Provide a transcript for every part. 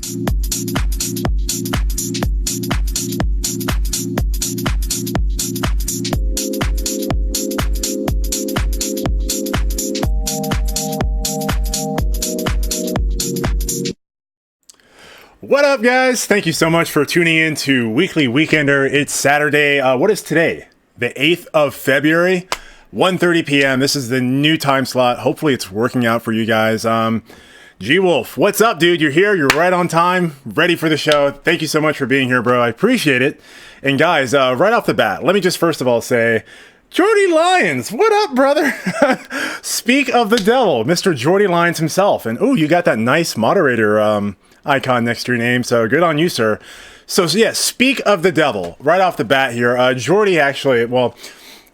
What up, guys? Thank you so much for tuning in to Weekly Weekender. It's Saturday. What is today? The 8th of February, 1:30 p.m. This is the new time slot. Hopefully it's working out for you guys. G-Wolf, what's up, dude? You're here. You're right on time. Ready for the show. Thank you so much for being here, bro. I appreciate it. And guys, right off the bat, let me just first of all say, Jordy Lyons, what up, brother? Speak of the devil, Mr. Jordy Lyons himself. And oh, you got that nice moderator icon next to your name, so good on you, sir. So yeah, speak of the devil, right off the bat here. Jordy actually, well,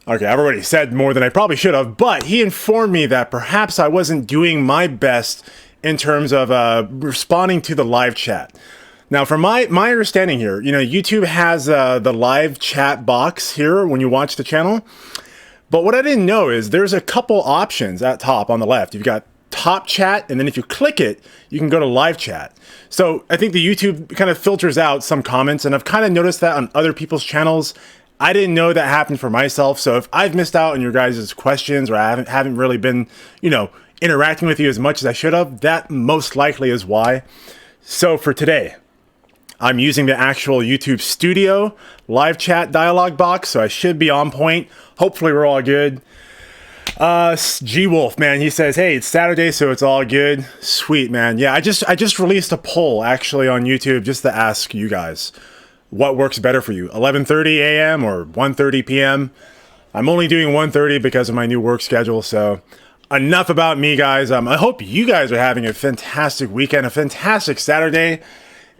okay, I've already said more than I probably should have, but he informed me that perhaps I wasn't doing my best in terms of responding to the live chat. Now, from my understanding here, you know, YouTube has the live chat box here when you watch the channel, but what I didn't know is there's a couple options at top on the left. You've got top chat, and then if you click it, you can go to live chat. So I think the YouTube kind of filters out some comments, and I've kind of noticed that on other people's channels. I didn't know that happened for myself, so if I've missed out on your guys' questions or I haven't really been, you know, interacting with you as much as I should have, that most likely is why. So for today, I'm using the actual YouTube Studio live chat dialog box, so I should be on point. Hopefully we're all good. G-Wolf, man, he says, hey, it's Saturday, so it's all good. Sweet, man. Yeah, I just released a poll, actually, on YouTube just to ask you guys what works better for you, 11:30 a.m. or 1:30 p.m. I'm only doing 1:30 because of my new work schedule, so enough about me, guys. I hope you guys are having a fantastic weekend, a fantastic Saturday.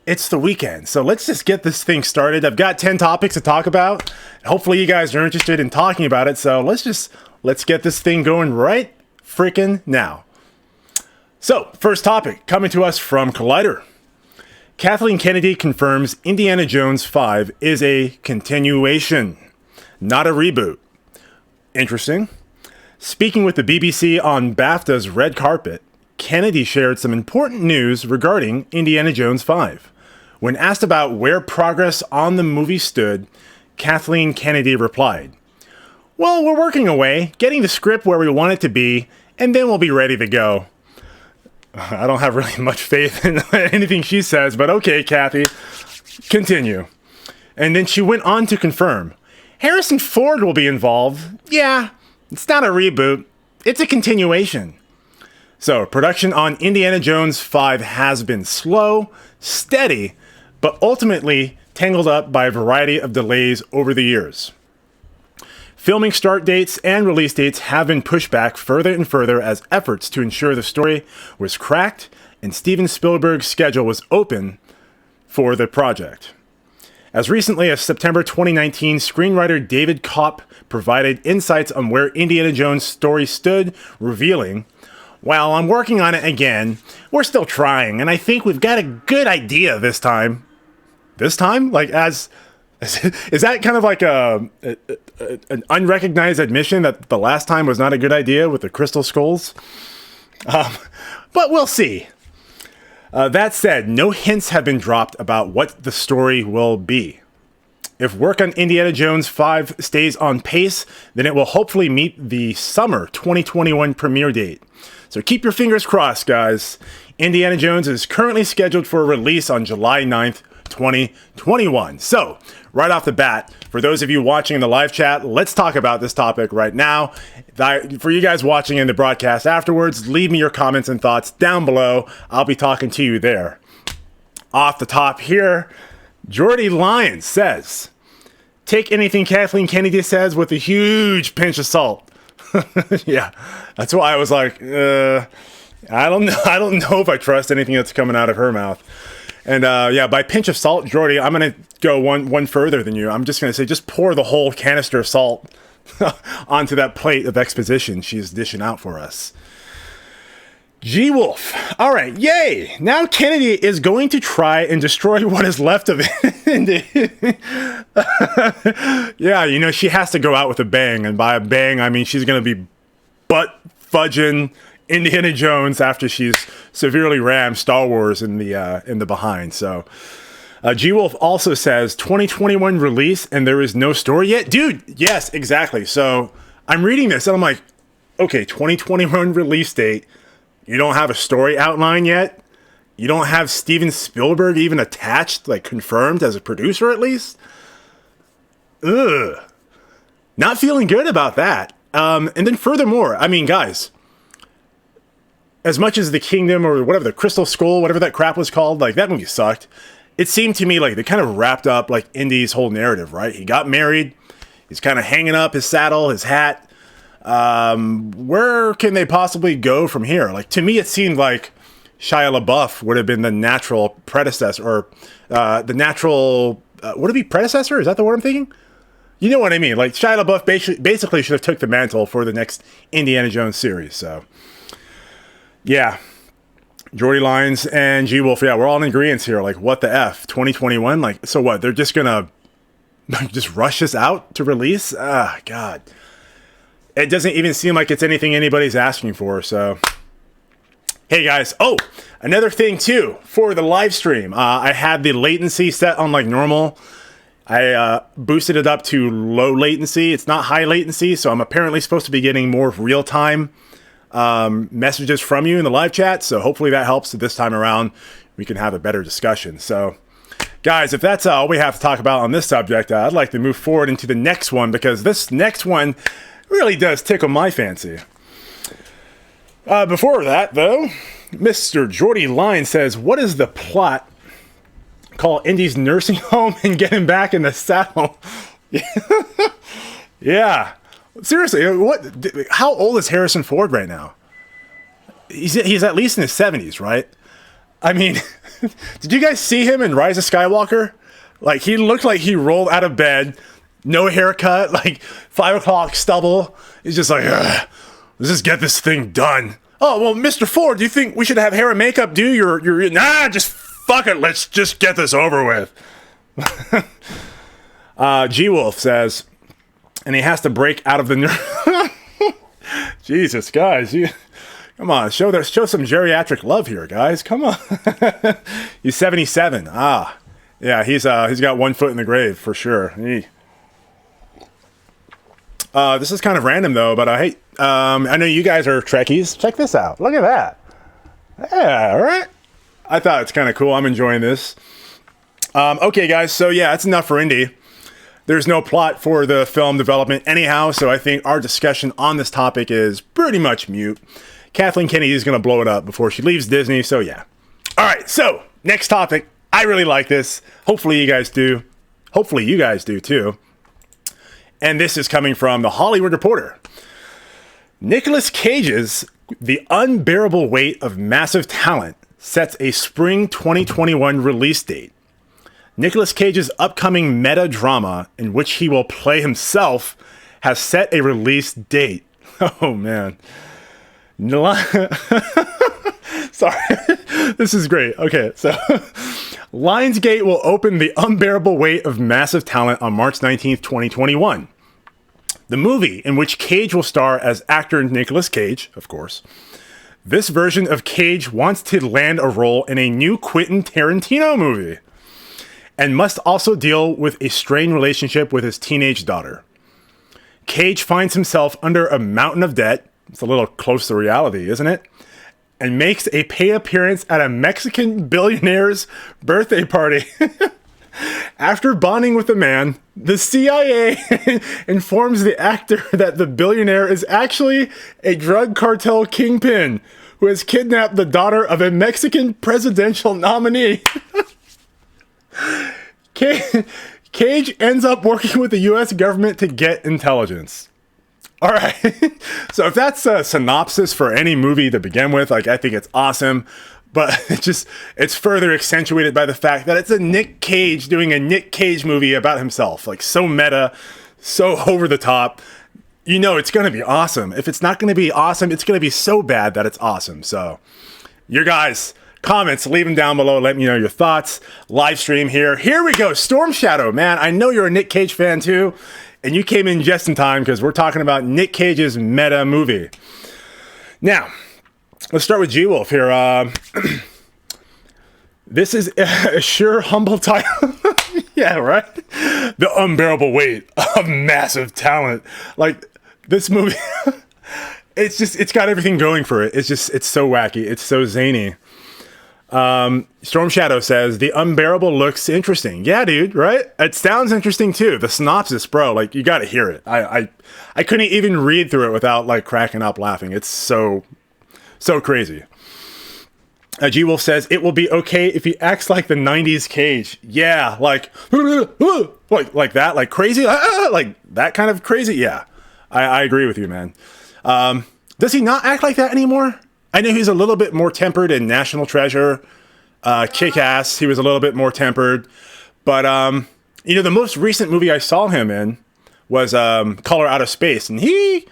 It's the weekend, so let's just get this thing started. I've got 10 topics to talk about. Hopefully you guys are interested in talking about it, so let's get this thing going right freaking now. So, first topic, coming to us from Collider. Kathleen Kennedy confirms Indiana Jones 5 is a continuation, not a reboot. Interesting. Speaking with the BBC on BAFTA's red carpet, Kennedy shared some important news regarding Indiana Jones 5. When asked about where progress on the movie stood, Kathleen Kennedy replied, well, we're working away, getting the script where we want it to be, and then we'll be ready to go. I don't have really much faith in anything she says, but okay, Kathy, continue. And then she went on to confirm, Harrison Ford will be involved. Yeah, it's not a reboot, it's a continuation. So, production on Indiana Jones 5 has been slow, steady, but ultimately tangled up by a variety of delays over the years. Filming start dates and release dates have been pushed back further and further as efforts to ensure the story was cracked and Steven Spielberg's schedule was open for the project. As recently as September 2019, screenwriter David Kopp provided insights on where Indiana Jones' story stood, revealing, well, I'm working on it again. We're still trying, and I think we've got a good idea this time. This time? Like, is that kind of like an unrecognized admission that the last time was not a good idea with the crystal skulls? But we'll see. That said, no hints have been dropped about what the story will be. If work on Indiana Jones 5 stays on pace, then it will hopefully meet the summer 2021 premiere date. So keep your fingers crossed, guys. Indiana Jones is currently scheduled for release on July 9th, 2021. So, right off the bat, for those of you watching in the live chat, let's talk about this topic right now. For you guys watching in the broadcast afterwards, leave me your comments and thoughts down below. I'll be talking to you there. Off the top here, Jordy Lyons says, take anything Kathleen Kennedy says with a huge pinch of salt. Yeah, that's why I was like, I don't know if I trust anything that's coming out of her mouth. And yeah, by pinch of salt, Jordy, I'm going to go one further than you. I'm just going to say, just pour the whole canister of salt onto that plate of exposition she's dishing out for us. G-Wolf. All right, yay! Now Kennedy is going to try and destroy what is left of it. Yeah, you know, she has to go out with a bang. And by a bang, I mean she's going to be butt-fudging Indiana Jones after she's severely rammed Star Wars in the behind. So G Wolf also says 2021 release and there is no story yet. Dude, yes, exactly. So I'm reading this and I'm like, okay, 2021 release date. You don't have a story outline yet. You don't have Steven Spielberg even attached, like confirmed as a producer at least. Ugh. Not feeling good about that. And then furthermore, I mean, guys, as much as The Kingdom or whatever, the Crystal Skull, whatever that crap was called, like that movie sucked. It seemed to me like they kind of wrapped up like Indy's whole narrative, right? He got married. He's kind of hanging up his saddle, his hat. Where can they possibly go from here? Like, to me, it seemed like Shia LaBeouf would have been the natural predecessor, or the natural, would it be predecessor? Is that the word I'm thinking? You know what I mean? Like, Shia LaBeouf basically should have took the mantle for the next Indiana Jones series. So, yeah. Jordy Lines and G Wolf, yeah, we're all in agreement here. Like, what the F? 2021? Like, so what? They're just gonna just rush this out to release? Ah, God. It doesn't even seem like it's anything anybody's asking for, so. Hey, guys. Oh, another thing, too, for the live stream. I had the latency set on, like, normal. I boosted it up to low latency. It's not high latency, so I'm apparently supposed to be getting more real-time messages from you in the live chat, so hopefully that helps this time around. We can have a better discussion. So, guys, if that's all we have to talk about on this subject, I'd like to move forward into the next one, because this next one really does tickle my fancy. Before that, though, Mr. Jordy Line says, what is the plot? Call Indy's nursing home and get him back in the saddle. Yeah. Seriously, what? How old is Harrison Ford right now? He's at least in his 70s, right? I mean, did you guys see him in Rise of Skywalker? Like, he looked like he rolled out of bed, no haircut, like 5 o'clock stubble. He's just like, ugh, let's just get this thing done. Oh, well, Mr. Ford, do you think we should have hair and makeup do your nah, just fuck it, let's just get this over with. G-Wolf says, and he has to break out of the Jesus, guys, come on, show some geriatric love here, guys. Come on. He's 77. Ah, yeah, he's got one foot in the grave for sure. This is kind of random though, but hey, I know you guys are Trekkies. Check this out. Look at that. Yeah, all right. I thought it's kind of cool. I'm enjoying this. Okay, guys. So yeah, it's enough for Indy. There's no plot for the film development anyhow, so I think our discussion on this topic is pretty much mute. Kathleen Kennedy is going to blow it up before she leaves Disney, so yeah. All right, so next topic. I really like this. Hopefully you guys do. Hopefully you guys do too. And this is coming from The Hollywood Reporter. Nicolas Cage's The Unbearable Weight of Massive Talent sets a spring 2021 release date. Nicolas Cage's upcoming meta drama, in which he will play himself, has set a release date. Oh, man. Sorry. This is great. Okay, so Lionsgate will open The Unbearable Weight of Massive Talent on March 19th, 2021. The movie, in which Cage will star as actor Nicolas Cage, of course. This version of Cage wants to land a role in a new Quentin Tarantino movie, and must also deal with a strained relationship with his teenage daughter. Cage finds himself under a mountain of debt. It's a little close to reality, isn't it? And makes a pay appearance at a Mexican billionaire's birthday party. After bonding with the man, the CIA informs the actor that the billionaire is actually a drug cartel kingpin who has kidnapped the daughter of a Mexican presidential nominee. Cage ends up working with the U.S. government to get intelligence. All right. So if that's a synopsis for any movie to begin with, like, I think it's awesome. But it's further accentuated by the fact that it's a Nick Cage doing a Nick Cage movie about himself. Like, so meta, so over the top. You know it's going to be awesome. If it's not going to be awesome, it's going to be so bad that it's awesome. So, your guys' comments, leave them down below. Let me know your thoughts. Live stream here. Here we go. Storm Shadow, man. I know you're a Nick Cage fan too. And you came in just in time because we're talking about Nick Cage's meta movie. Now, let's start with G-Wolf here. This is a sure humble title. Yeah, right? The unbearable weight of massive talent. Like, this movie, it's got everything going for it. It's so wacky. It's so zany. Storm Shadow says, the unbearable looks interesting. Yeah, dude, right? It sounds interesting too. The synopsis, bro, like, you gotta hear it. I couldn't even read through it without, like, cracking up laughing. It's so crazy. G-Wolf says, it will be okay if he acts like the 90s Cage. Yeah, like that, like crazy, like that kind of crazy. Yeah, I agree with you, man. Does he not act like that anymore? I know he's a little bit more tempered in National Treasure, Kick-Ass. He was a little bit more tempered. But, you know, the most recent movie I saw him in was Color Out of Space. And he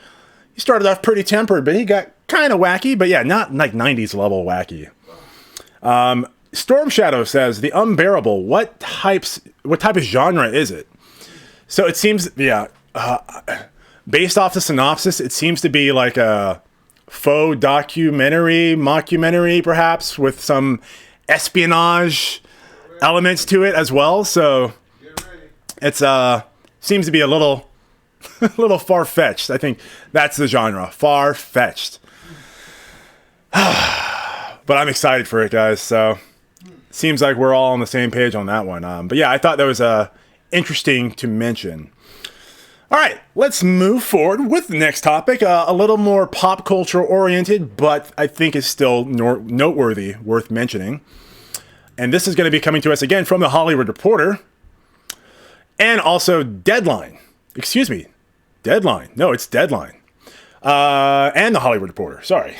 started off pretty tempered, but he got kind of wacky. But yeah, not like 90s level wacky. Storm Shadow says, the unbearable, what type of genre is it? So it seems, yeah, based off the synopsis, it seems to be like a faux documentary, mockumentary, perhaps, with some espionage elements to it as well. So it's seems to be a little far-fetched. I think that's the genre, far-fetched. But I'm excited for it, guys. So seems like we're all on the same page on that one. But yeah, I thought that was interesting to mention. All right, let's move forward with the next topic. A little more pop culture oriented, but I think is still noteworthy, worth mentioning. And this is going to be coming to us again from The Hollywood Reporter. And also Deadline. Excuse me. Deadline. No, it's Deadline. And The Hollywood Reporter. Sorry.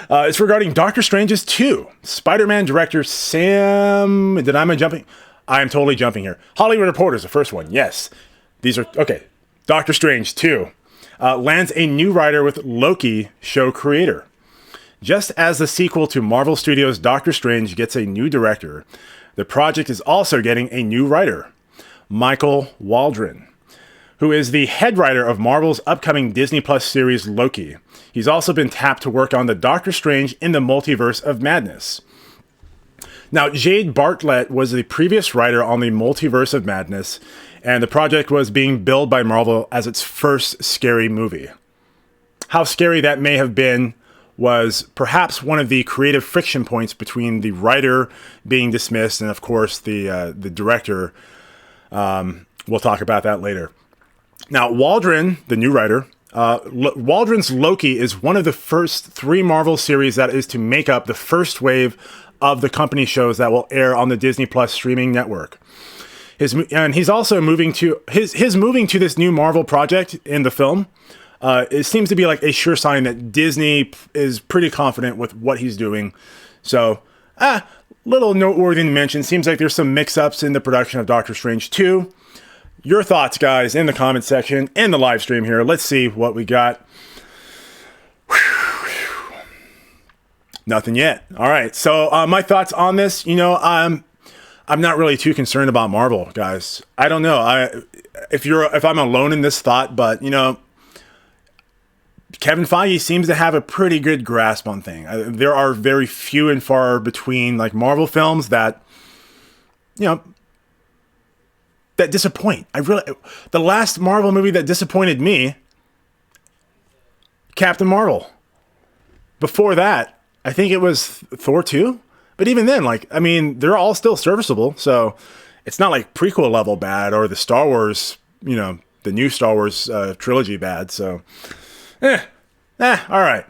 It's regarding Doctor Strange's 2. Spider-Man director Sam... I am totally jumping here. Hollywood Reporter is the first one. Yes. These are... Okay. Doctor Strange 2. Lands a new writer with Loki show creator. Just as the sequel to Marvel Studios' Doctor Strange gets a new director, the project is also getting a new writer, Michael Waldron, who is the head writer of Marvel's upcoming Disney Plus series Loki. He's also been tapped to work on the Doctor Strange in the Multiverse of Madness. Now, Jade Bartlett was the previous writer on the Multiverse of Madness, and the project was being billed by Marvel as its first scary movie. How scary that may have been was perhaps one of the creative friction points between the writer being dismissed and, of course, the director. We'll talk about that later. Now, Waldron, the new writer, Waldron's Loki is one of the first 3 Marvel series that is to make up the first wave of the company shows that will air on the Disney Plus streaming network. And he's also moving to his moving to this new Marvel project in the film. It seems to be like a sure sign that Disney is pretty confident with what he's doing. So, little noteworthy to mention. Seems like there's some mix-ups in the production of Doctor Strange 2. Your thoughts, guys, in the comment section and the live stream here. Let's see what we got. Nothing yet. All right. So my thoughts on this, you know, I'm not really too concerned about Marvel, guys. I don't know. If I'm alone in this thought, but you know, Kevin Feige seems to have a pretty good grasp on things. There are very few and far between like Marvel films that, you know, that disappoint. The last Marvel movie that disappointed me, Captain Marvel. Before that, I think it was Thor 2. But even then, like, I mean, they're all still serviceable. So it's not like prequel level bad or the Star Wars, you know, the new Star Wars trilogy bad. So, all right.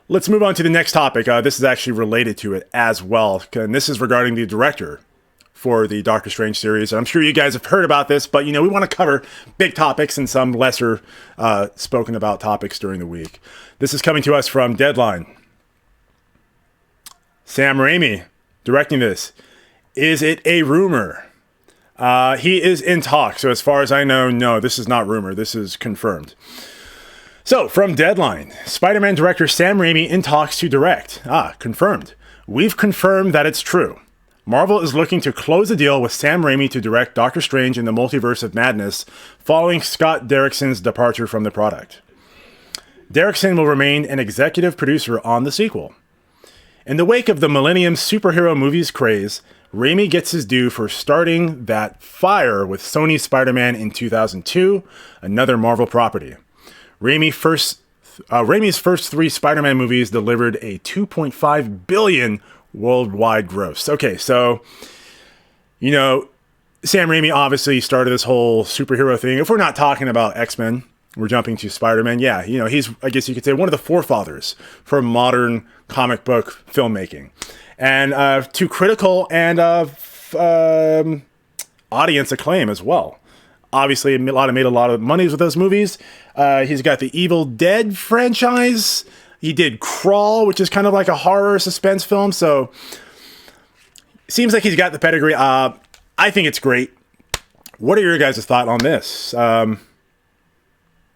Let's move on to the next topic. This is actually related to it as well. And this is regarding the director for the Doctor Strange series. I'm sure you guys have heard about this, but, you know, we want to cover big topics and some lesser spoken about topics during the week. This is coming to us from Deadline. Sam Raimi directing this. Is it a rumor? He is in talks. So as far as I know, no, this is not rumor. This is confirmed. So from Deadline, Spider-Man director Sam Raimi in talks to direct. Confirmed. We've confirmed that it's true. Marvel is looking to close a deal with Sam Raimi to direct Doctor Strange in the Multiverse of Madness following Scott Derrickson's departure from the product. Derrickson will remain an executive producer on the sequel. In the wake of the Millennium superhero movies craze, Raimi gets his due for starting that fire with Sony's Spider-Man in 2002, another Marvel property. Raimi's first 3 Spider-Man movies delivered a $2.5 billion worldwide gross. Okay, so, you know, Sam Raimi obviously started this whole superhero thing. If we're not talking about X-Men, we're jumping to Spider-Man. Yeah, you know, he's, I guess you could say, one of the forefathers for modern comic book filmmaking. And to critical and audience acclaim as well. Obviously, made a lot of money with those movies. He's got the Evil Dead franchise. He did Crawl, which is kind of like a horror suspense film. So, seems like he's got the pedigree. I think it's great. What are your guys' thoughts on this?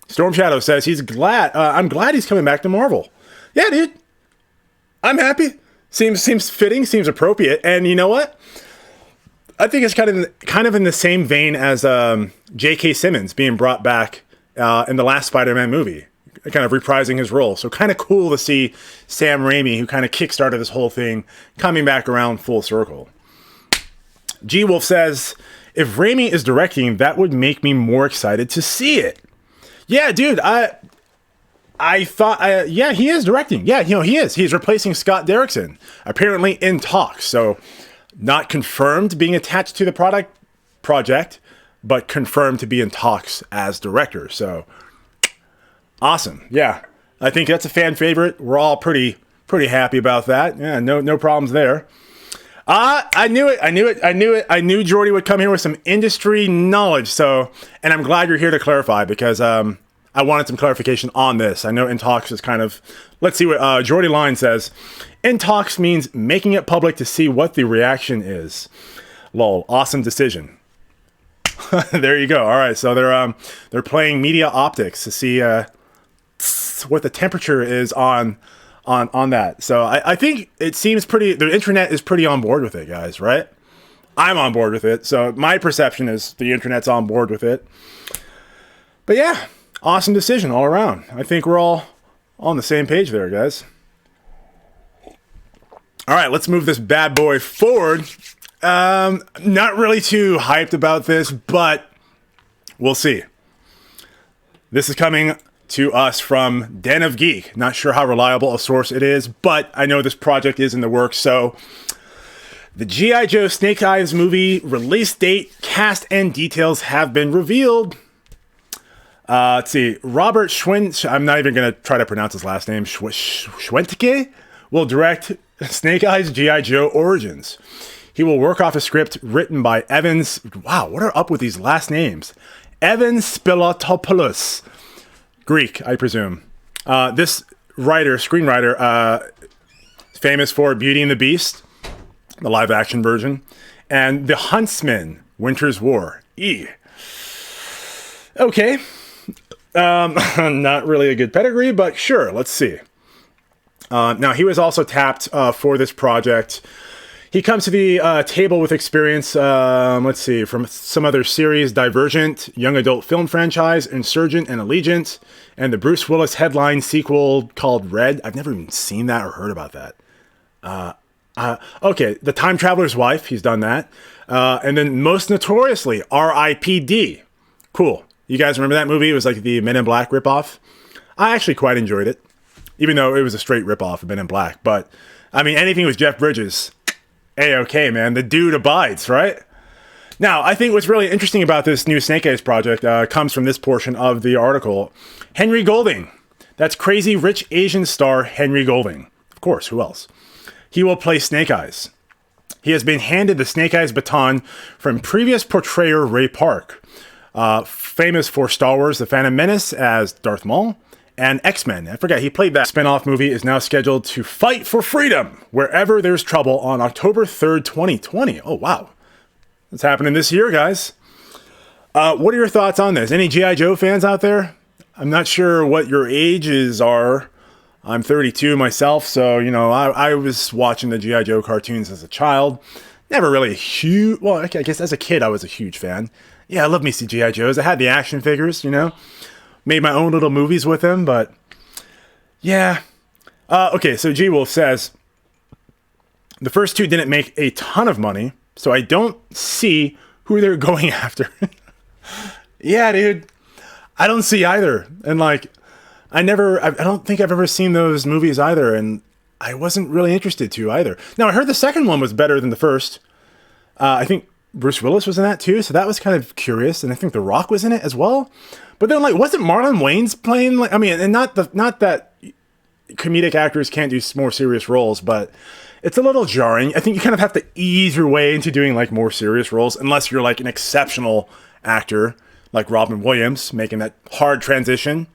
Storm Shadow says he's glad. I'm glad he's coming back to Marvel. Yeah, dude. I'm happy. Seems fitting. Seems appropriate. And you know what? I think it's kind of in the same vein as J.K. Simmons being brought back in the last Spider-Man movie, kind of reprising his role. So kind of cool to see Sam Raimi, who kind of kickstarted this whole thing, coming back around full circle. G Wolf says, if Raimi is directing, that would make me more excited to see it. Yeah, dude, I thought, yeah, he is directing. Yeah, you know, he is. He's replacing Scott Derrickson, apparently in talks. So, not confirmed being attached to the project, but confirmed to be in talks as director. So, awesome. Yeah, I think that's a fan favorite. We're all pretty happy about that. Yeah, no problems there. I knew it. I knew Jordy would come here with some industry knowledge. So, and I'm glad you're here to clarify because I wanted some clarification on this. I know in talks is kind of, let's see what Jordy Line says. In talks means making it public to see what the reaction is. Lol, awesome decision. There you go. All right, so they're playing media optics to see what the temperature is on that. So I think it seems the internet is pretty on board with it, guys, right? I'm on board with it. So my perception is the internet's on board with it. But yeah, awesome decision all around. I think we're all on the same page there, guys. All right, let's move this bad boy forward. Not really too hyped about this, but we'll see. This is coming to us from Den of Geek. Not sure how reliable a source it is, but I know this project is in the works. So, the G.I. Joe Snake Eyes movie release date, cast, and details have been revealed. Let's see. Robert Schwentke, I'm not even going to try to pronounce his last name, Schwentke, will direct Snake Eyes G.I. Joe Origins. He will work off a script written by Evans. Wow, what are up with these last names? Evan Spilotopoulos. Greek, I presume. This screenwriter, famous for Beauty and the Beast, the live-action version, and The Huntsman, Winter's War. Okay. Not really a good pedigree, but sure, let's see. Now, he was also tapped for this project. He comes to the table with experience, let's see, from some other series, Divergent, young adult film franchise, Insurgent and Allegiant, and the Bruce Willis headline sequel called Red. I've never even seen that or heard about that. Okay, The Time Traveler's Wife, he's done that. And then most notoriously, R.I.P.D. Cool. You guys remember that movie? It was like the Men in Black ripoff. I actually quite enjoyed it, even though it was a straight ripoff of Men in Black. But, I mean, anything with Jeff Bridges, A-okay, man. The dude abides, right? Now, I think what's really interesting about this new Snake Eyes project comes from this portion of the article. Henry Golding. That's crazy rich Asian star Henry Golding. Of course, who else? He will play Snake Eyes. He has been handed the Snake Eyes baton from previous portrayer Ray Park, famous for Star Wars The Phantom Menace as Darth Maul, and X-Men. I forgot, he played that. Spin-off movie is now scheduled to fight for freedom wherever there's trouble on October 3rd, 2020. Oh, wow. That's happening this year, guys. What are your thoughts on this? Any G.I. Joe fans out there? I'm not sure what your ages are. I'm 32 myself, so, you know, I was watching the G.I. Joe cartoons as a child. Never really a huge... Well, I guess as a kid, I was a huge fan. Yeah, I love me some G.I. Joes. I had the action figures, you know. Made my own little movies with them, but Yeah. Okay, so G Wolf says the first two didn't make a ton of money, so I don't see who they're going after. Yeah, dude. I don't see either. And like, I don't think I've ever seen those movies either, and I wasn't really interested to either. Now, I heard the second one was better than the first. I think Bruce Willis was in that too, so that was kind of curious, and I think The Rock was in it as well. But then, like, wasn't Marlon Wayans playing? Like, I mean, and not that comedic actors can't do more serious roles, but it's a little jarring. I think you kind of have to ease your way into doing like more serious roles, unless you're like an exceptional actor, like Robin Williams, making that hard transition,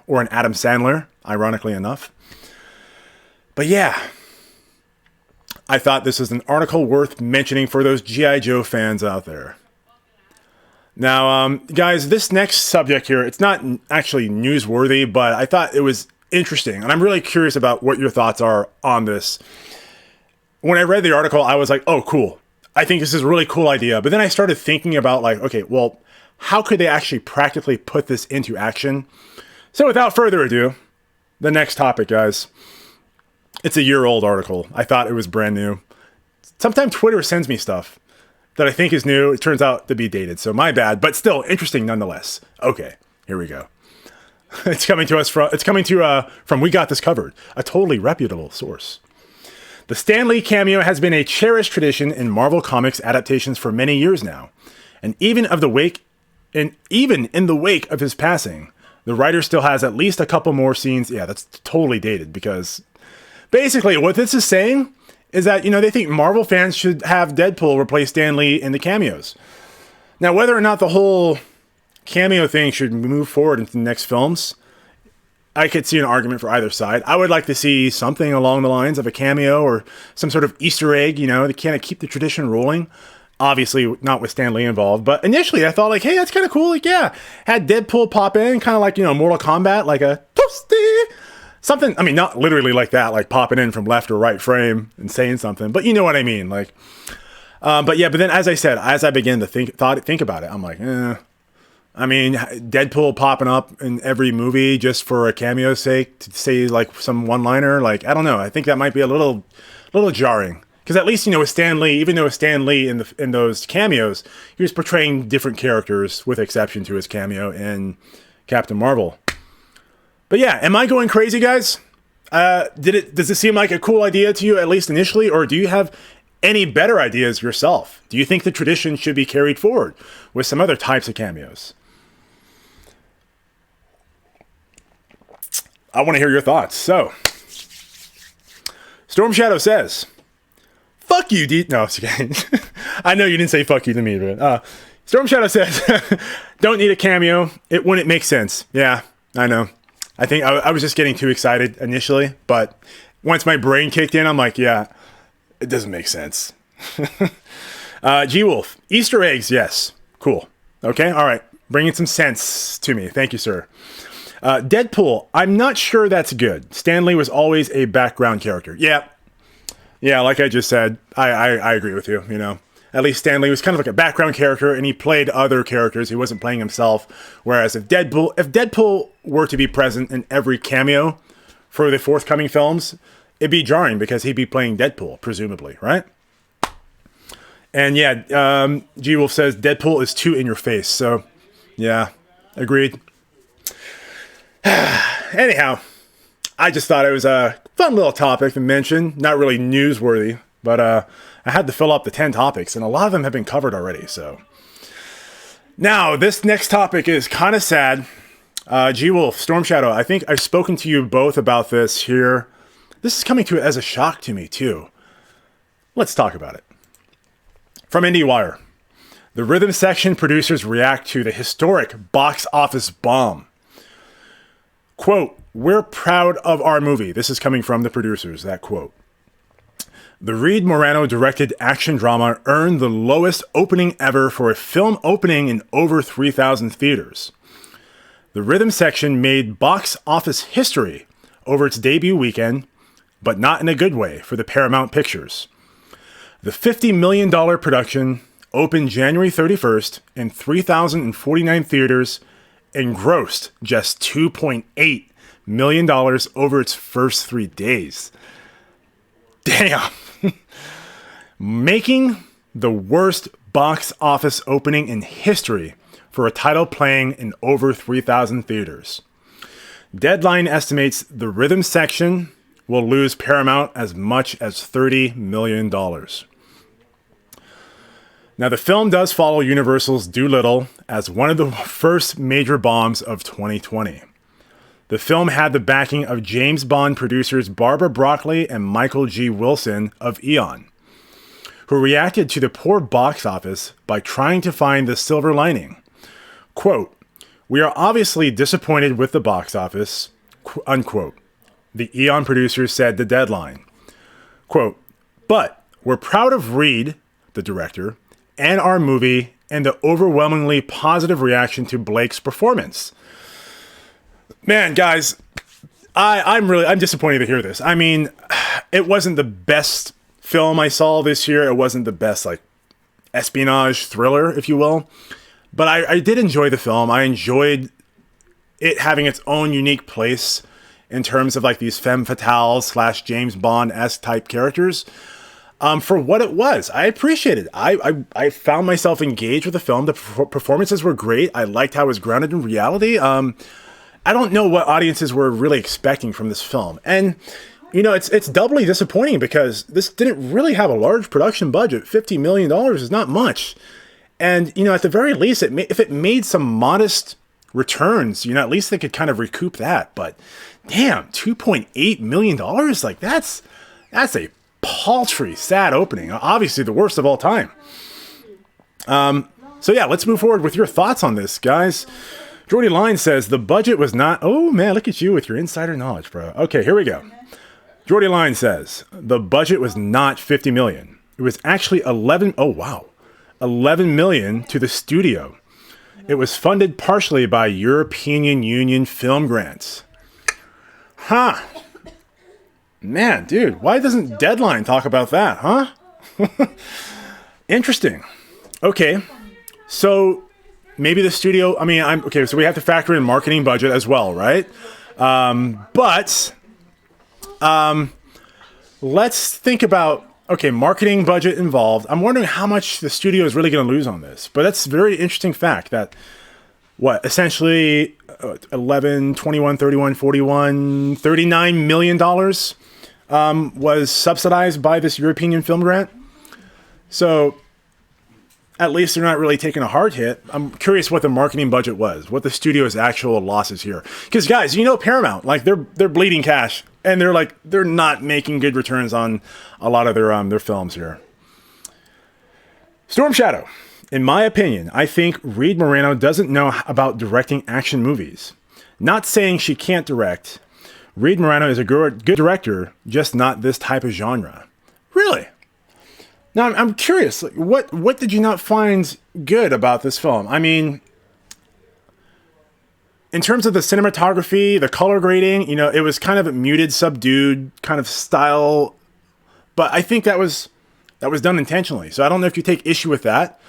or an Adam Sandler, ironically enough. But yeah, I thought this was an article worth mentioning for those G.I. Joe fans out there. Now, guys, this next subject here, it's not actually newsworthy, but I thought it was interesting, and I'm really curious about what your thoughts are on this. When I read the article, I was like, oh, cool. I think this is a really cool idea. But then I started thinking about like, okay, well, how could they actually practically put this into action? So without further ado, the next topic, guys. It's a year-old article. I thought it was brand new. Sometimes Twitter sends me stuff that I think is new. It turns out to be dated, so my bad, but still interesting nonetheless. Okay, here we go. It's coming from We Got This Covered, a totally reputable source. The Stan Lee cameo has been a cherished tradition in Marvel Comics adaptations for many years now, and even in the wake of his passing, the writer still has at least a couple more scenes. Yeah, that's totally dated, because basically what this is saying is that, they think Marvel fans should have Deadpool replace Stan Lee in the cameos. Now, whether or not the whole cameo thing should move forward into the next films, I could see an argument for either side. I would like to see something along the lines of a cameo or some sort of Easter egg, to kind of keep the tradition rolling. Obviously, not with Stan Lee involved, but initially I thought like, hey, that's kind of cool. Like, yeah, had Deadpool pop in, kind of like, Mortal Kombat, like a toasty. Something, I mean, not literally like that, like popping in from left or right frame and saying something, but you know what I mean, like. But then, as I said, as I began to think about it, I'm like, I mean, Deadpool popping up in every movie just for a cameo's sake to say like some one-liner, like I don't know. I think that might be a little jarring, because at least with Stan Lee, even though Stan Lee in those cameos, he was portraying different characters with exception to his cameo in Captain Marvel. But yeah, am I going crazy, guys? Does it seem like a cool idea to you, at least initially, or do you have any better ideas yourself? Do you think the tradition should be carried forward with some other types of cameos? I want to hear your thoughts. So, Storm Shadow says, "Fuck you, D." No, it's okay. I know you didn't say "fuck you" to me, but Storm Shadow says, "Don't need a cameo. It wouldn't make sense." Yeah, I know. I think I was just getting too excited initially, but once my brain kicked in, I'm like, yeah, it doesn't make sense. G-Wolf, Easter eggs, yes. Cool. Okay, all right. Bringing some sense to me. Thank you, sir. Deadpool, I'm not sure that's good. Stan Lee was always a background character. Yeah, like I just said, I agree with you, At least Stan Lee was kind of like a background character, and he played other characters. He wasn't playing himself. Whereas if Deadpool were to be present in every cameo for the forthcoming films, it'd be jarring because he'd be playing Deadpool, presumably, right? And yeah, G-Wolf says Deadpool is too in your face. So, yeah, agreed. Anyhow, I just thought it was a fun little topic to mention. Not really newsworthy, but I had to fill up the 10 topics, and a lot of them have been covered already. So now this next topic is kind of sad. G-Wolf, Storm Shadow, I think I've spoken to you both about this here. This is coming to as a shock to me too. Let's talk about it. From IndieWire, the Rhythm Section producers react to the historic box office bomb. Quote, "We're proud of our movie." This is coming from the producers, that quote. The Reed Morano-directed action drama earned the lowest opening ever for a film opening in over 3,000 theaters. The Rhythm Section made box office history over its debut weekend, but not in a good way for the Paramount Pictures. The $50 million production opened January 31st in 3,049 theaters and grossed just $2.8 million over its first 3 days. Damn. Making the worst box office opening in history for a title playing in over 3,000 theaters. Deadline estimates the rhythm section will lose Paramount as much as $30 million. Now, the film does follow Universal's Dolittle as one of the first major bombs of 2020. The film had the backing of James Bond producers Barbara Broccoli and Michael G. Wilson of Eon, who reacted to the poor box office by trying to find the silver lining. Quote, "We are obviously disappointed with the box office," unquote. The Eon producers said to Deadline. Quote, "But we're proud of Reed, the director, and our movie, and the overwhelmingly positive reaction to Blake's performance." Man, guys, I'm disappointed to hear this. I mean, it wasn't the best film I saw this year. It wasn't the best, like, espionage thriller, if you will. But I did enjoy the film. I enjoyed it having its own unique place in terms of, like, these femme fatales / James Bond-esque type characters. For what it was, I appreciated it. I found myself engaged with the film. The performances were great. I liked how it was grounded in reality. I don't know what audiences were really expecting from this film. And, you know, it's doubly disappointing because this didn't really have a large production budget. $50 million is not much. And, you know, at the very least, if it made some modest returns, you know, at least they could kind of recoup that. But, damn, $2.8 million? Like, that's a paltry, sad opening. Obviously the worst of all time. So yeah, let's move forward with your thoughts on this, guys. Jordy Line says the budget was not... Oh man, look at you with your insider knowledge, bro. Okay, here we go. Jordy Line says the budget was not 50 million. It was actually 11... Oh wow. 11 million to the studio. It was funded partially by European Union film grants. Huh. Man, dude, why doesn't Deadline talk about that, huh? Interesting. Okay, so maybe the studio, okay, so we have to factor in marketing budget as well, right? Let's think about, okay, marketing budget involved. I'm wondering how much the studio is really going to lose on this. But that's a very interesting fact that, essentially 11, 21, 31, 41, $39 million was subsidized by this European film grant. So at least they're not really taking a hard hit. I'm curious what the marketing budget was, what the studio's actual losses here. Because guys, you know Paramount, like they're bleeding cash, and they're not making good returns on a lot of their films here. Storm Shadow. In my opinion, I think Reed Morano doesn't know about directing action movies. Not saying she can't direct. Reed Morano is a good director, just not this type of genre. Really? Now, I'm curious, like, what did you not find good about this film? I mean, in terms of the cinematography, the color grading, you know, it was kind of a muted, subdued kind of style, but I think that was done intentionally. So I don't know if you take issue with that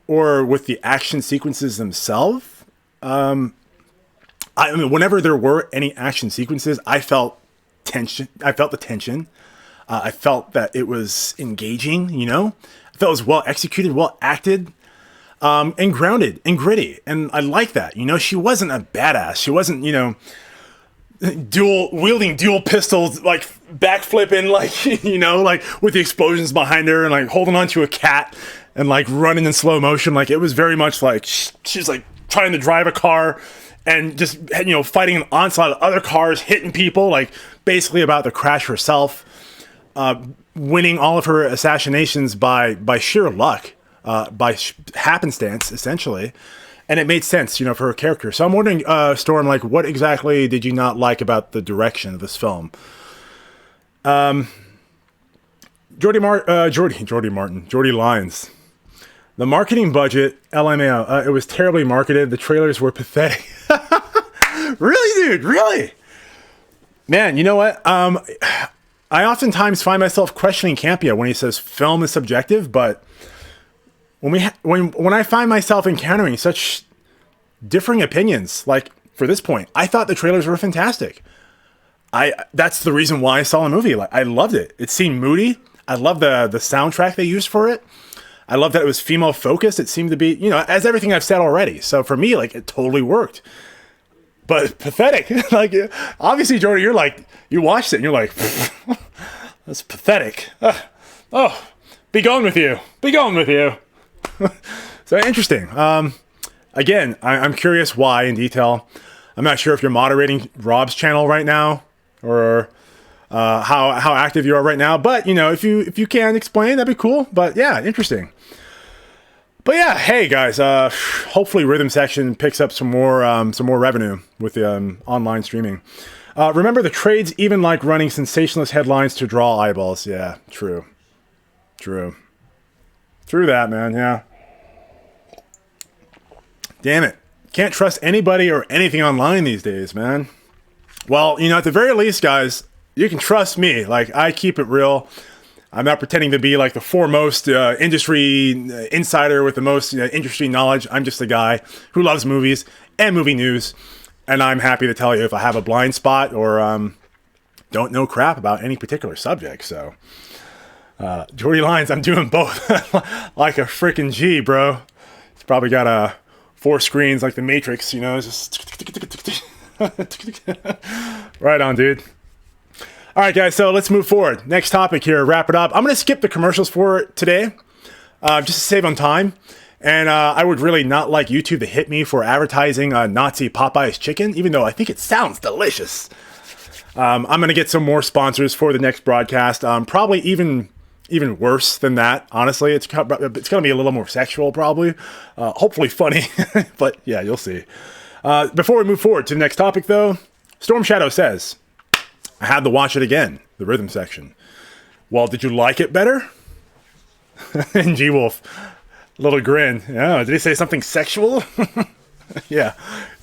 or with the action sequences themselves. I mean, whenever there were any action sequences, I felt tension. I felt the tension. I felt that it was engaging, you know? I felt it was well executed, well acted, and grounded and gritty. And I like that. You know, she wasn't a badass. She wasn't, you know, wielding dual pistols, like backflipping, like, you know, like with the explosions behind her and like holding onto a cat and like running in slow motion. Like it was very much like she's like trying to drive a car and just, you know, fighting an onslaught of other cars, hitting people, like basically about the crash herself. Winning all of her assassinations by sheer luck, by happenstance, essentially. And it made sense, you know, for her character. So I'm wondering, Storm, like, what exactly did you not like about the direction of this film? Jordy Lines. The marketing budget, LMAO, it was terribly marketed. The trailers were pathetic. Really, dude? Really? Man, you know what? I oftentimes find myself questioning Campia when he says film is subjective, but when I find myself encountering such differing opinions, like for this point. I thought the trailers were fantastic. That's the reason why I saw the movie. Like, I loved it. It seemed moody. I love the soundtrack they used for it. I love that it was female focused. It seemed to be, as everything I've said already. So for me, like, it totally worked. But pathetic. Like, obviously, Jordan, you watched it and you're like, that's pathetic. Be going with you. Be going with you. So interesting. Again, I'm curious why in detail. I'm not sure if you're moderating Rob's channel right now or how active you are right now. But if you can explain, that'd be cool. But yeah, interesting. But yeah, hey guys, hopefully Rhythm Section picks up some more revenue with the online streaming. Remember, the trades even like running sensationalist headlines to draw eyeballs. Yeah, true that, man. Yeah. Damn it. Can't trust anybody or anything online these days, man. Well, at the very least, guys, you can trust me. Like, I keep it real. I'm not pretending to be like the foremost industry insider with the most industry knowledge. I'm just a guy who loves movies and movie news. And I'm happy to tell you if I have a blind spot or don't know crap about any particular subject. So, Jordy Lines, I'm doing both like a freaking G, bro. It's probably got 4 screens like the Matrix, just right on, dude. All right, guys, so let's move forward. Next topic here, wrap it up. I'm going to skip the commercials for today just to save on time. And I would really not like YouTube to hit me for advertising Nazi Popeye's chicken, even though I think it sounds delicious. I'm going to get some more sponsors for the next broadcast. Probably even worse than that, honestly. It's going to be a little more sexual, probably. Hopefully funny, but yeah, you'll see. Before we move forward to the next topic, though, Storm Shadow says, I had to watch it again, the Rhythm Section. Well, did you like it better? And G-Wolf, little grin. Yeah, did he say something sexual? Yeah,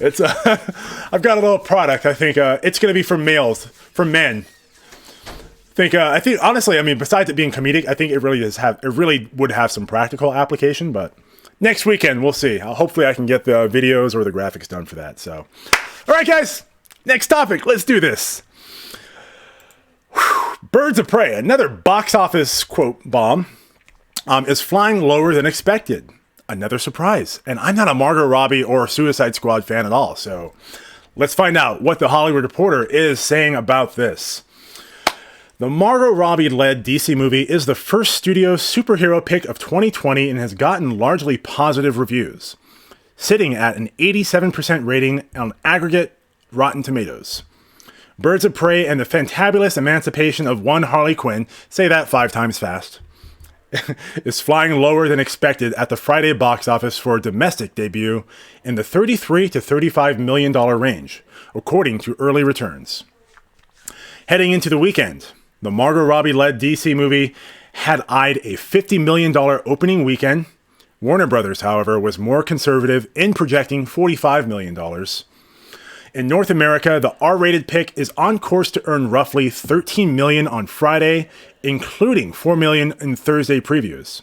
it's I've got a little product. I think it's going to be for males, for men. I think honestly, I mean, besides it being comedic, I think it really would have some practical application. But next weekend, we'll see. Hopefully, I can get the videos or the graphics done for that. So, all right, guys, next topic. Let's do this. Birds of Prey, another box office quote bomb, is flying lower than expected. Another surprise. And I'm not a Margot Robbie or Suicide Squad fan at all. So let's find out what the Hollywood Reporter is saying about this. The Margot Robbie-led DC movie is the first studio superhero pick of 2020 and has gotten largely positive reviews, sitting at an 87% rating on aggregate Rotten Tomatoes. Birds of Prey and the Fantabulous Emancipation of One Harley Quinn, say that 5 times fast, is flying lower than expected at the Friday box office for a domestic debut in the $33 to $35 million range, according to early returns. Heading into the weekend, the Margot Robbie-led DC movie had eyed a $50 million opening weekend. Warner Brothers, however, was more conservative in projecting $45 million. In North America, the R-rated pick is on course to earn roughly $13 million on Friday, including $4 million in Thursday previews.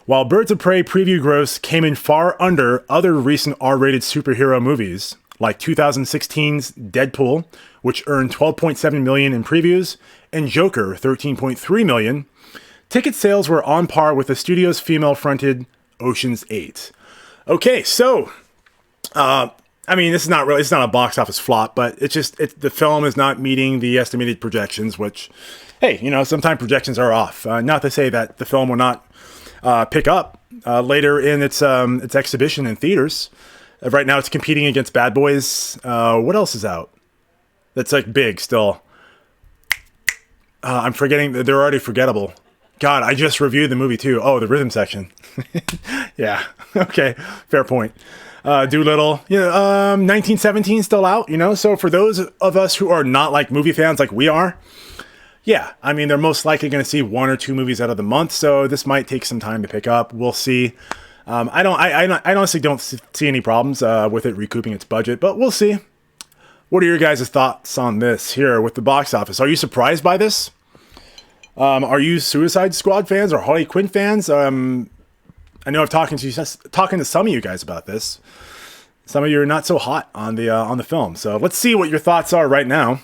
While Birds of Prey preview gross came in far under other recent R-rated superhero movies, like 2016's Deadpool, which earned $12.7 million in previews, and Joker, $13.3 million, ticket sales were on par with the studio's female-fronted Ocean's 8. Okay, so I mean, it's not a box office flop, but the film is not meeting the estimated projections, which, hey, sometimes projections are off. Not to say that the film will not pick up later in its exhibition in theaters. Right now, it's competing against Bad Boys. What else is out? That's like big still. I'm forgetting that they're already forgettable. God, I just reviewed the movie too. Oh, the Rhythm Section. Yeah. Okay. Fair point. Doolittle, 1917 still out, so for those of us who are not like movie fans like we are, yeah, I mean, they're most likely going to see 1 or 2 movies out of the month, so this might take some time to pick up. We'll see. I honestly don't see any problems with it recouping its budget, but we'll see. What are your guys' thoughts on this here with the box office? Are you surprised by this? Are you Suicide Squad fans or Harley Quinn fans? I know I've talking to some of you guys about this. some of you are not so hot on the film. So let's see what your thoughts are right now.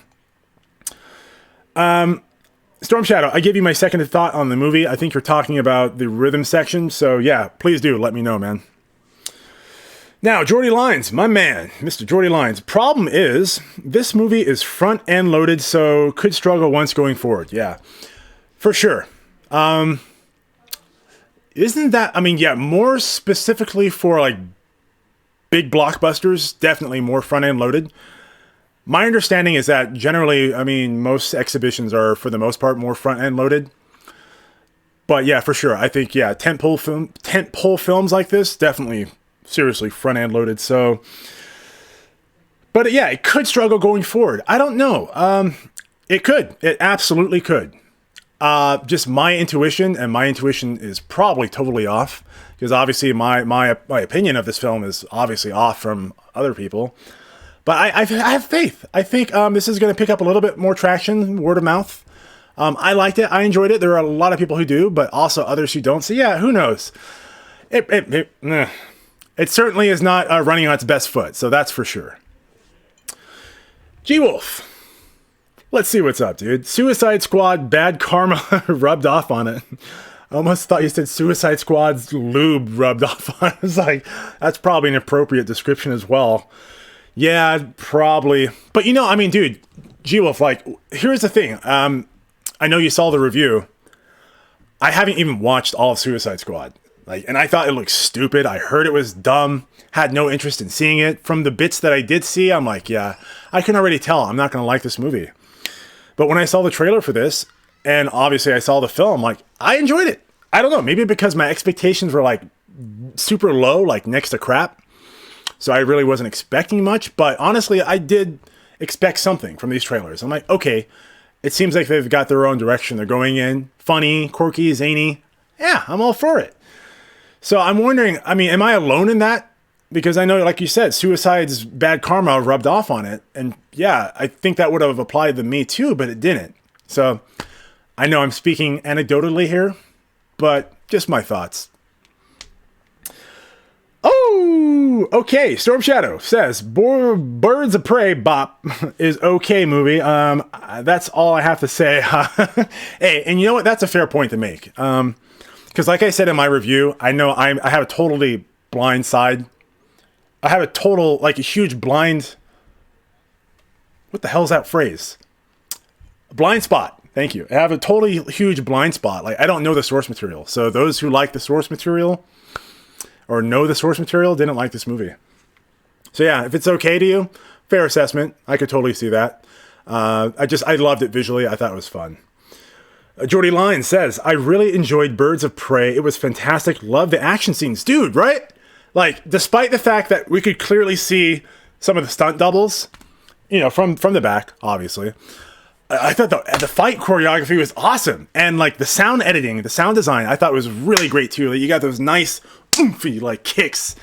Storm Shadow, I gave you my second thought on the movie. I think you're talking about the rhythm section. So yeah, please do let me know, man. Now, Jordy Lines, my man, Mr. Jordy Lines. Problem is, this movie is front end loaded, so could struggle once going forward. Yeah, for sure. Isn't that, I mean, yeah, more specifically for like big blockbusters, definitely more front end loaded. My understanding is that generally, I mean, most exhibitions are, for the most part, more front-end loaded. But yeah, for sure. I think, yeah, tentpole films like this, definitely, seriously, front-end loaded. So, but yeah, it could struggle going forward. I don't know. It could. It absolutely could. Just my intuition, and my intuition is probably totally off, because obviously my opinion of this film is obviously off from other people. But I have faith. I think this is going to pick up a little bit more traction, word of mouth. I liked it. I enjoyed it. There are a lot of people who do, but also others who don't. So yeah, who knows? It certainly is not running on its best foot. So that's for sure. G-Wolf. Let's see what's up, dude. Suicide Squad, bad karma rubbed off on it. I almost thought you said Suicide Squad's lube rubbed off on it. I was like, that's probably an appropriate description as well. Yeah, probably. But you know, I mean, dude, G-Wolf, like, here's the thing. I know you saw the review. I haven't even watched all of Suicide Squad. Like, and I thought it looked stupid. I heard it was dumb. Had no interest in seeing it. From the bits that I did see, I'm like, yeah, I can already tell I'm not going to like this movie. But when I saw the trailer for this, and obviously I saw the film, like, I enjoyed it. I don't know, maybe because my expectations were like super low, like next to crap. So I really wasn't expecting much, but honestly, I did expect something from these trailers. I'm like, okay, it seems like they've got their own direction they're going in. Funny, quirky, zany. Yeah, I'm all for it. So I'm wondering, I mean, am I alone in that? Because I know, like you said, Suicide's bad karma rubbed off on it. And yeah, I think that would have applied to me too, but it didn't. So I know I'm speaking anecdotally here, but just my thoughts. Oh, okay. Storm Shadow says, Birds of Prey Bop is okay movie. That's all I have to say. Hey, and you know what? That's a fair point to make. Because like I said in my review, I know I have a totally blind side. I have a total, like a huge blind. What the hell is that phrase? Blind spot. Thank you. I have a totally huge blind spot. Like, I don't know the source material. So those who like the source material or know the source material didn't like this movie. So yeah, if it's okay to you, fair assessment. I could totally see that. I loved it visually. I thought it was fun. Jordy Lyons says, I really enjoyed Birds of Prey. It was fantastic. Love the action scenes. Dude, right? Like, despite the fact that we could clearly see some of the stunt doubles, you know, from the back, obviously, I thought the fight choreography was awesome. And like the sound editing, the sound design, I thought was really great too. Like, you got those nice oomphy like kicks.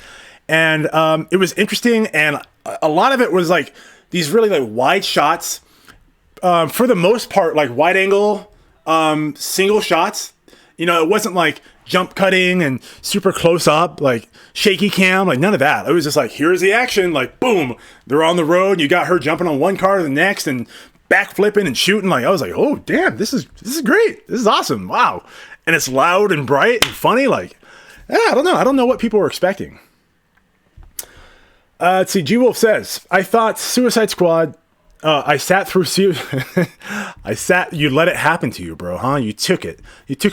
And it was interesting. And a lot of it was like these really like wide shots. For the most part, like wide angle, single shots. You know, it wasn't like jump cutting and super close up, like shaky cam, like none of that. It was just like, here's the action, like boom, they're on the road. You got her jumping on one car to the next and back flipping and shooting. Like, I was like, oh damn, this is great. This is awesome. Wow. And it's loud and bright and funny. Like, yeah, I don't know what people were expecting. Let's see. G-Wolf says, I thought Suicide Squad, I sat through, you let it happen to you, bro, huh? You took it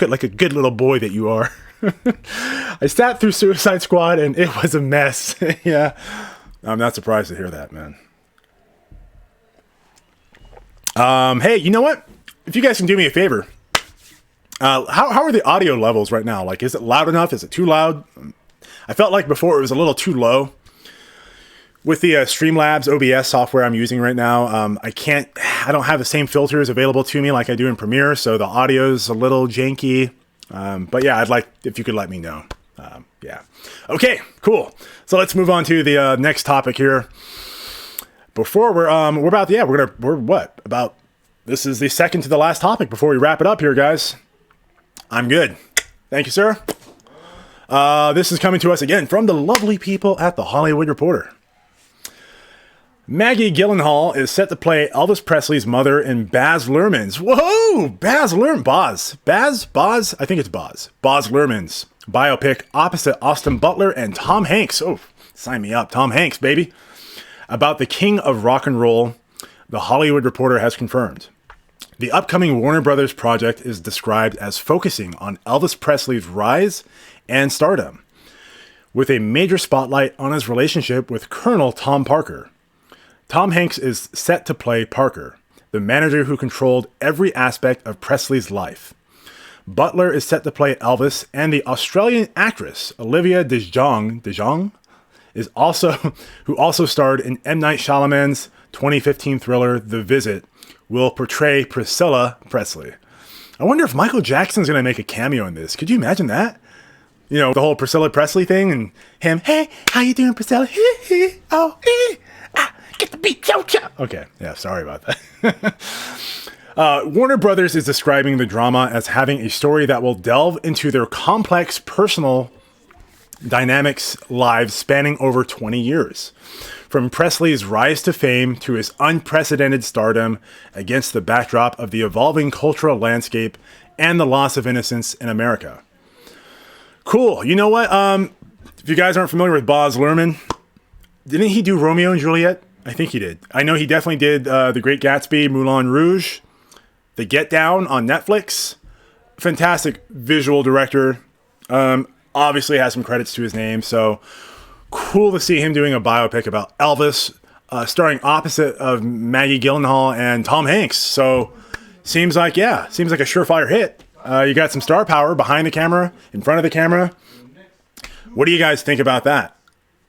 like a good little boy that you are. I sat through Suicide Squad and it was a mess. Yeah. I'm not surprised to hear that, man. Hey, you know what? If you guys can do me a favor, how are the audio levels right now? Like, is it loud enough? Is it too loud? I felt like before it was a little too low. With the Streamlabs OBS software I'm using right now, I don't have the same filters available to me like I do in Premiere, so the audio's a little janky. But yeah, I'd like if you could let me know. Yeah. Okay, cool. So let's move on to the next topic here. Before this is the second to the last topic before we wrap it up here, guys. I'm good. Thank you, sir. This is coming to us again from the lovely people at The Hollywood Reporter. Maggie Gyllenhaal is set to play Elvis Presley's mother in Baz Luhrmann's. Whoa! Baz Luhrmann. Boz? I think it's Boz. Boz Luhrmann's biopic opposite Austin Butler and Tom Hanks. Oh, sign me up. Tom Hanks, baby. About the king of rock and roll, The Hollywood Reporter has confirmed. The upcoming Warner Brothers project is described as focusing on Elvis Presley's rise and stardom, with a major spotlight on his relationship with Colonel Tom Parker. Tom Hanks is set to play Parker, the manager who controlled every aspect of Presley's life. Butler is set to play Elvis, and the Australian actress Olivia de Jong is who also starred in M. Night Shyamalan's 2015 thriller The Visit, will portray Priscilla Presley. I wonder if Michael Jackson's going to make a cameo in this. Could you imagine that? You know, the whole Priscilla Presley thing and him, hey, how you doing, Priscilla? Oh, get the beat, chow. Okay, yeah, sorry about that. Warner Brothers is describing the drama as having a story that will delve into their complex personal dynamics lives spanning over 20 years. From Presley's rise to fame to his unprecedented stardom against the backdrop of the evolving cultural landscape and the loss of innocence in America. Cool. You know what? If you guys aren't familiar with Baz Luhrmann, didn't he do Romeo and Juliet? I think he did. I know he definitely did The Great Gatsby, Moulin Rouge, The Get Down on Netflix. Fantastic visual director. Obviously has some credits to his name, so cool to see him doing a biopic about Elvis, starring opposite of Maggie Gyllenhaal and Tom Hanks. So seems like a surefire hit. You got some star power behind the camera, in front of the camera. What do you guys think about that?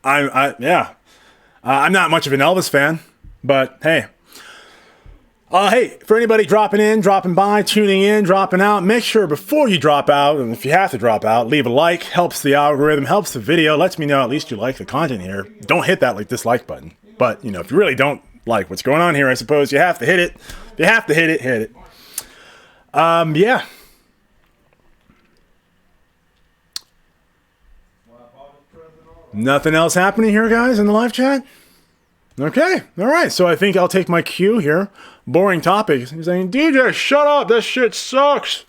I'm not much of an Elvis fan, but hey. Hey, for anybody dropping in, dropping by, tuning in, dropping out, make sure before you drop out, and if you have to drop out, leave a like. Helps the algorithm, helps the video, lets me know at least you like the content here. Don't hit that dislike button. But, you know, if you really don't like what's going on here, I suppose you have to hit it. If you have to hit it. Yeah. Nothing else happening here, guys, in the live chat? Okay, all right. So I think I'll take my cue here. Boring topic. He's saying, DJ, shut up. That shit sucks.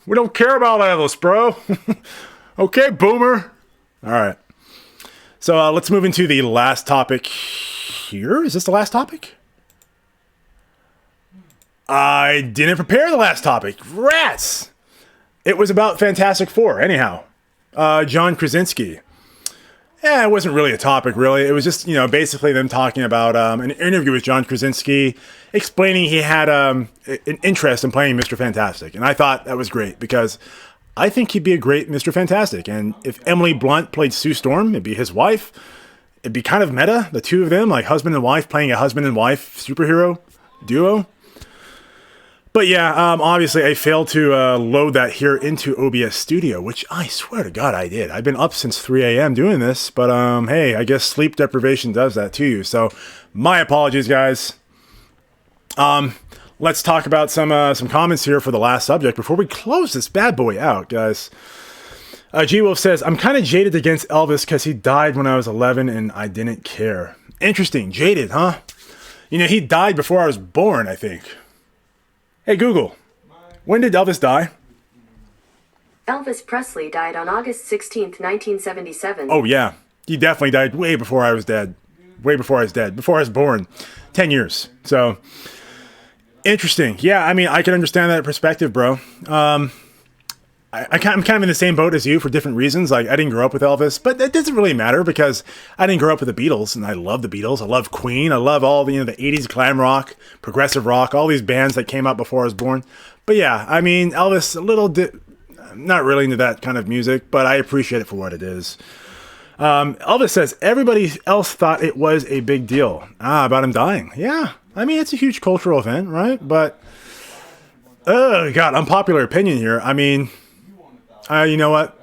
We don't care about Elvis, bro. Okay, boomer. All right. So let's move into the last topic here. Is this the last topic? I didn't prepare the last topic. Rats. It was about Fantastic Four. Anyhow, John Krasinski. Yeah, it wasn't really a topic, really. It was just, you know, basically them talking about an interview with John Krasinski, explaining he had an interest in playing Mr. Fantastic. And I thought that was great because I think he'd be a great Mr. Fantastic. And if Emily Blunt played Sue Storm, it'd be his wife. It'd be kind of meta, the two of them, like husband and wife playing a husband and wife superhero duo. But yeah, obviously I failed to load that here into OBS Studio, which I swear to God I did. I've been up since 3 a.m. doing this, but hey, I guess sleep deprivation does that to you. So my apologies, guys. Let's talk about some comments here for the last subject before we close this bad boy out, guys. G-Wolf says, I'm kind of jaded against Elvis because he died when I was 11 and I didn't care. Interesting. Jaded, huh? You know, he died before I was born, I think. Hey, Google, when did Elvis die? Elvis Presley died on August 16th, 1977. Oh, yeah. He definitely died way before I was dead. Before I was born. 10 years. So, interesting. Yeah, I mean, I can understand that perspective, bro. I'm kind of in the same boat as you for different reasons. Like, I didn't grow up with Elvis, but that doesn't really matter because I didn't grow up with the Beatles, and I love the Beatles. I love Queen. I love all the 80s glam rock, progressive rock, all these bands that came out before I was born. But yeah, I mean, Elvis, I'm not really into that kind of music, but I appreciate it for what it is. Elvis says, everybody else thought it was a big deal. About him dying. Yeah, I mean, it's a huge cultural event, right? But, oh, God, unpopular opinion here. I mean... you know what?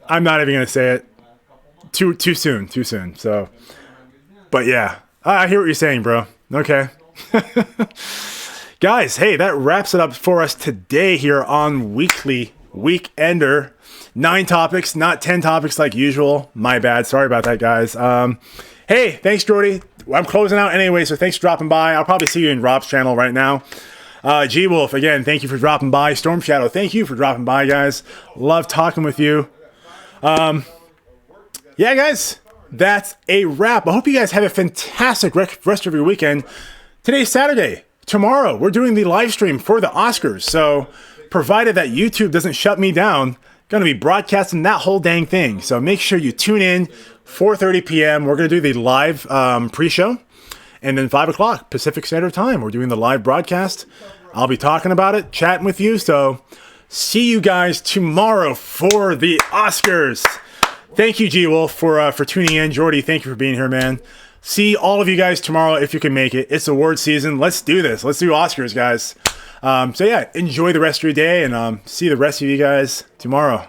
I'm not even going to say it. Too soon. So, but yeah, I hear what you're saying, bro. Okay. Guys, hey, that wraps it up for us today here on Weekly Weekender. 9 topics, not 10 topics like usual. My bad. Sorry about that, guys. Hey, thanks, Jordy. I'm closing out anyway, so thanks for dropping by. I'll probably see you in Rob's channel right now. G-Wolf, again, thank you for dropping by. Storm Shadow, thank you for dropping by, guys. Love talking with you. Yeah, guys, that's a wrap. I hope you guys have a fantastic rest of your weekend. Today's Saturday. Tomorrow, we're doing the live stream for the Oscars. So, provided that YouTube doesn't shut me down, going to be broadcasting that whole dang thing. So make sure you tune in, 4:30 p.m. We're going to do the live pre-show. And then 5 o'clock Pacific Standard Time, we're doing the live broadcast. I'll be talking about it, chatting with you. So see you guys tomorrow for the Oscars. Thank you, G-Wolf, for tuning in. Jordy, thank you for being here, man. See all of you guys tomorrow if you can make it. It's award season. Let's do this. Let's do Oscars, guys. So yeah, enjoy the rest of your day, and see the rest of you guys tomorrow.